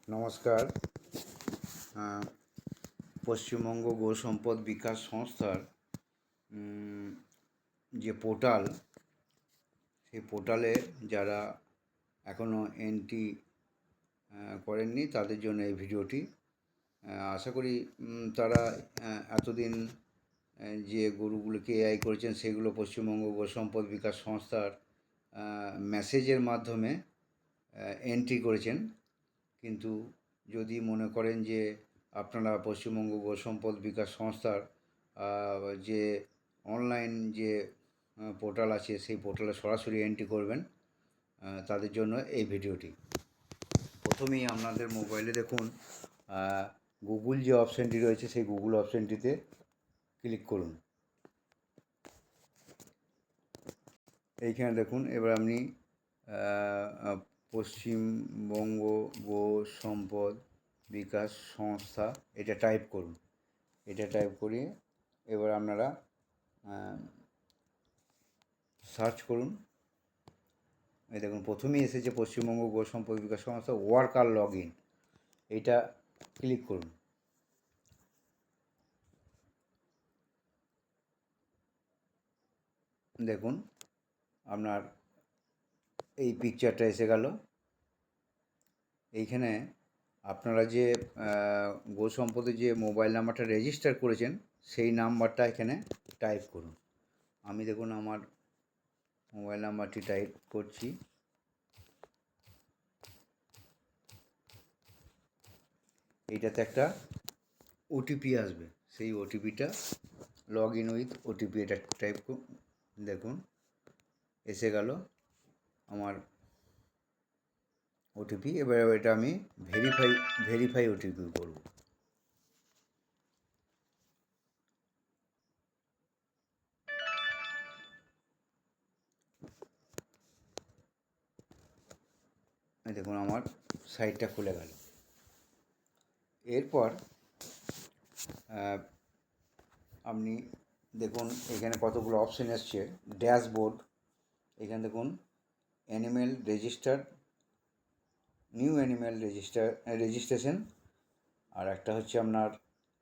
নমস্কার। পশ্চিমবঙ্গ গো সম্পদ বিকাশ সংস্থার যে পোর্টাল, সেই পোর্টালে যারা এখনও এন্ট্রি করেননি তাদের জন্য এই ভিডিওটি। আশা করি তারা এতদিন যে গরুগুলোকে এআই করেছেন সেগুলো পশ্চিমবঙ্গ গো সম্পদ বিকাশ সংস্থার মেসেজের মাধ্যমে এন্ট্রি করেছেন। কিন্তু যদি মনে করেন যে আপনারা পশ্চিমবঙ্গ গো সম্পদ বিকাশ সংস্থার যে অনলাইন যে পোর্টাল আছে সেই পোর্টালে সরাসরি এন্ট্রি করবেন, তাদের জন্য এই ভিডিওটি। প্রথমেই আপনাদের মোবাইলে দেখুন গুগল যে অপশানটি রয়েছে সেই গুগল অপশানটিতে ক্লিক করুন। এইখানে দেখুন, এবার আপনি পশ্চিমবঙ্গ গো সম্পদ বিকাশ সংস্থা এটা টাইপ করুন। এটা টাইপ করিয়ে এবার আপনারা সার্চ করুন। এই দেখুন প্রথমেই এসেছে পশ্চিমবঙ্গ গো সম্পদ বিকাশ সংস্থা ওয়ার্কার লগ ইন, এইটা ক্লিক করুন। দেখুন আপনার এই পিকচারটা এসে গেল। এইখানে আপনারা যে গো সম্পদে যে মোবাইল নাম্বারটা রেজিস্টার করেছেন সেই নাম্বারটা এখানে টাইপ করুন। আমি দেখুন আমার মোবাইল নাম্বারটি টাইপ করছি। এইটাতে একটা ওটিপি আসবে, সেই ওটিপিটা লগ ইন উইথ ওটিপি এটা টাইপ দেখুন এসে গেল আমার ওটিপি। এবার এটা আমি ভেরিফাই ওটিপি করব। দেখুন আমার সাইটটা খুলে গেল। এরপর আপনি দেখুন এখানে কতগুলো অপশান এসছে। ড্যাশবোর্ড, এখানে দেখুন animal register, new animal registration, আর একটা হচ্ছে আপনার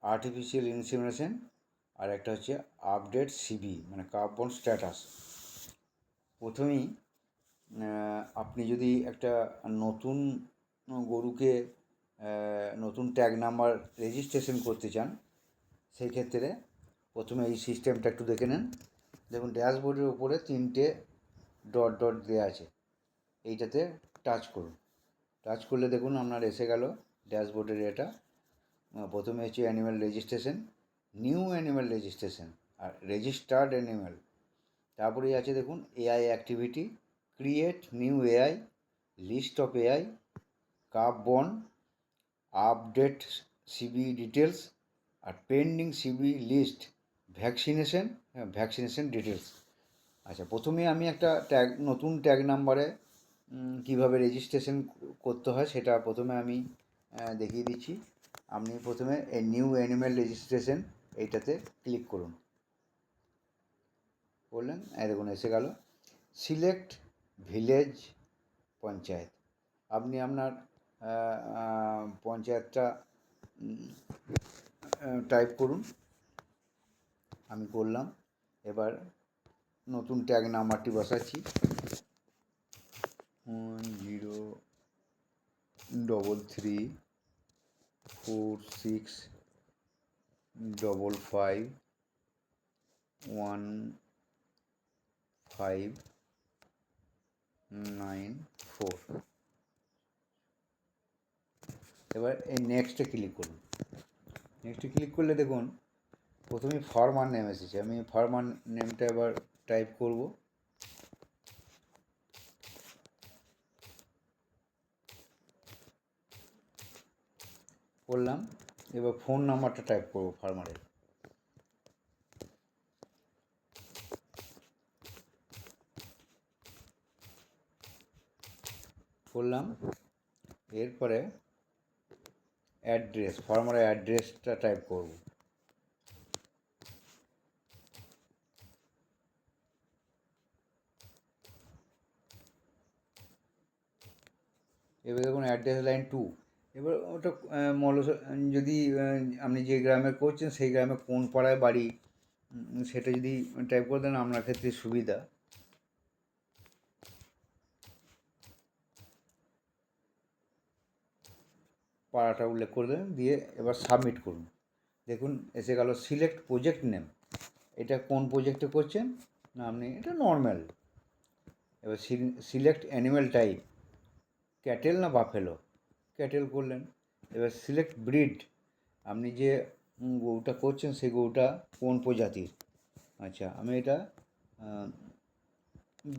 আর্টিফিশিয়াল ইনসেমিনেশন, আর একটা হচ্ছে আপডেট সিবি মানে কার্বন স্ট্যাটাস। প্রথমেই আপনি যদি একটা নতুন গরুকে নতুন ট্যাগ নাম্বার রেজিস্ট্রেশন করতে চান, সেই ক্ষেত্রে প্রথমে এই সিস্টেমটা একটু দেখে নেন। দেখুন ড্যাশবোর্ডের উপরে 3টে ডট ডট দেওয়া আছে, এইটাতে টাচ করুন। টাচ করলে দেখুন আপনার এসে গেল ড্যাশবোর্ডের এটা। প্রথমে হচ্ছে animal registration, new animal registration আর রেজিস্টার্ড অ্যানিম্যাল। তারপরেই আছে দেখুন AI activity, create new AI, list of AI, carbon, update CB details, আর pending CB list, vaccination details. আচ্ছা, প্রথমে আমি একটা নতুন ট্যাগ নাম্বারে কীভাবে রেজিস্ট্রেশন করতে হয় সেটা প্রথমে আমি দেখিয়ে দিচ্ছি। আপনি প্রথমে এই নিউ অ্যানিম্যাল রেজিস্ট্রেশন এইটাতে ক্লিক করুন। করলেন, দেখুন এসে গেল সিলেক্ট ভিলেজ পঞ্চায়েত। আপনি আপনার পঞ্চায়েতটা টাইপ করুন। আমি করলাম। এবার নতুন ট্যাগ নাম্বারটি বসাচ্ছি 1033451594। এবার এই নেক্সটে ক্লিক করুন। নেক্সটে ক্লিক করলে দেখুন প্রথমে ফার্মার নেম এসেছে। আমি ফার্মার নেমটা এবার টাইপ করব। করলাম। এবার ফোন নাম্বারটা টাইপ করব ফার্মারের। করলাম। এরপরে অ্যাড্রেস, ফার্মারের অ্যাড্রেসটা টাইপ করব। এবার দেখুন অ্যাড্রেস লাইন 2, এবার ওটা যদি আপনি যে গ্রামে করছেন সেই গ্রামে কোন পাড়ায় বাড়ি, সেটা যদি টাইপ করে দেন আপনার ক্ষেত্রে সুবিধা। পাড়াটা উল্লেখ করে দেবেন, দিয়ে এবার সাবমিট করুন। দেখুন এসে গেল সিলেক্ট প্রজেক্ট নেম। এটা কোন প্রজেক্টে করছেন না, আপনি এটা নর্মাল। এবার সিলেক্ট অ্যানিম্যাল টাইপ, ক্যাটেল না বাফেলো, ক্যাটেল করলেন। এবার সিলেক্ট ব্রিড, আপনি যে গরুটা করছেন সেই গরুটা কোন প্রজাতির। আচ্ছা, আমি এটা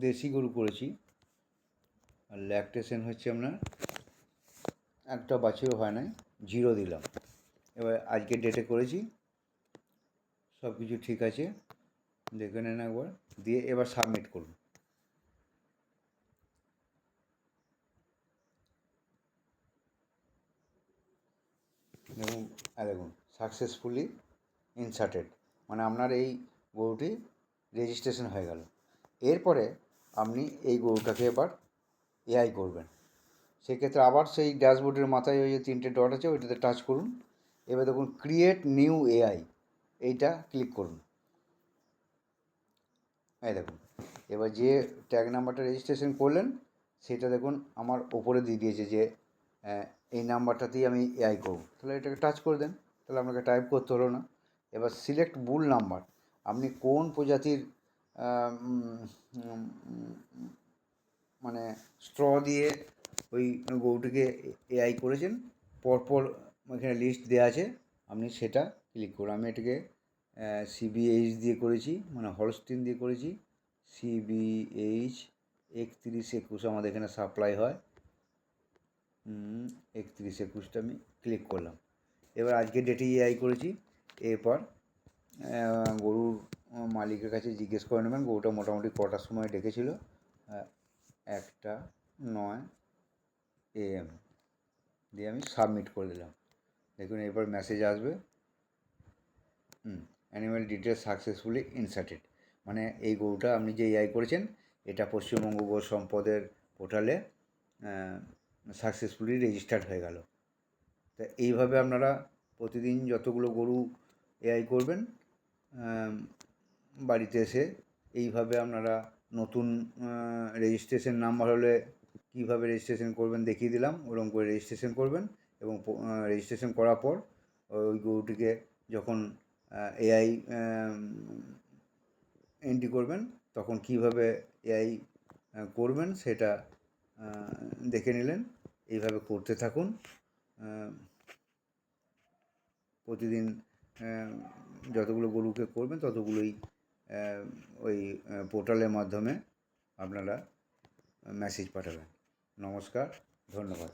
দেশি গরু করেছি, আর ল্যাকটেশন হচ্ছে আপনার একটা বাছুরও হয় নাই, 0 দিলাম। এবার আজকের ডেটে করেছি, সব কিছু ঠিক আছে, দেখে নেন একবার, দিয়ে এবার সাবমিট করুন। দেখুন সাকসেসফুলি ইনসার্টেড, মানে আপনার এই গরুটি রেজিস্ট্রেশন হয়ে গেল। এরপরে আপনি এই গরুটাকে এবার এআই করবেন। সেক্ষেত্রে আবার সেই ড্যাশবোর্ডের মাথায় ওই যে 3টে ডট আছে ওইটাতে টাচ করুন। এবার দেখুন ক্রিয়েট নিউ এআই, এইটা ক্লিক করুন। এই দেখুন এবার যে ট্যাগ নাম্বারটা রেজিস্ট্রেশন করলেন সেটা দেখুন আমার ওপরে দিয়ে দিয়েছে যে এই নাম্বারটাতেই আমি এআই করব। তাহলে এটাকে টাচ করে দেন, তাহলে আপনাকে টাইপ করতে হলো না। এবার সিলেক্ট বুল নাম্বার, আপনি কোন প্রজাতির মানে স্ট্র দিয়ে ওই গরুটিকে এআই করেছেন, পরপর এখানে লিস্ট দেওয়া আছে, আপনি সেটা ক্লিক করুন। আমি এটাকে সিবিএইচ দিয়ে করেছি, মানে হলস্টিন দিয়ে করেছি। সিবিএইচ 3121 আমাদের এখানে সাপ্লাই হয়, 3121টা আমি ক্লিক করলাম। এবার আজকে ডেটে এআই করেছি। এরপর গরুর মালিকের কাছে জিজ্ঞেস করে নেবেন গরুটা মোটামুটি কটার সময় ডেকেছিল। 1:09 AM দিয়ে আমি সাবমিট করে দিলাম। দেখুন এরপর মেসেজ আসবে, অ্যানিম্যাল ডিটেলস সাকসেসফুলি ইনসার্টেড, মানে এই গরুটা আপনি যে এআই করেছেন এটা পশ্চিমবঙ্গ গো সম্পদের পোর্টালে সাকসেসফুলি রেজিস্টার্ড হয়ে গেল। তা এইভাবে আপনারা প্রতিদিন যতগুলো গরু এআই করবেন, বাড়িতে এসে এইভাবে আপনারা নতুন রেজিস্ট্রেশন নাম্বার হলে কীভাবে রেজিস্ট্রেশন করবেন দেখিয়ে দিলাম, ওরকম করে রেজিস্ট্রেশন করবেন। এবং রেজিস্ট্রেশন করার পর ওই গরুটিকে যখন এআই এন্ট্রি করবেন তখন কীভাবে এআই করবেন সেটা দেখে নিলেন। এইভাবে করতে থাকুন, প্রতিদিন যতগুলো গরুকে করবেন ততগুলোই ওই পোর্টালের মাধ্যমে আপনারা মেসেজ পাঠাবেন। নমস্কার, ধন্যবাদ।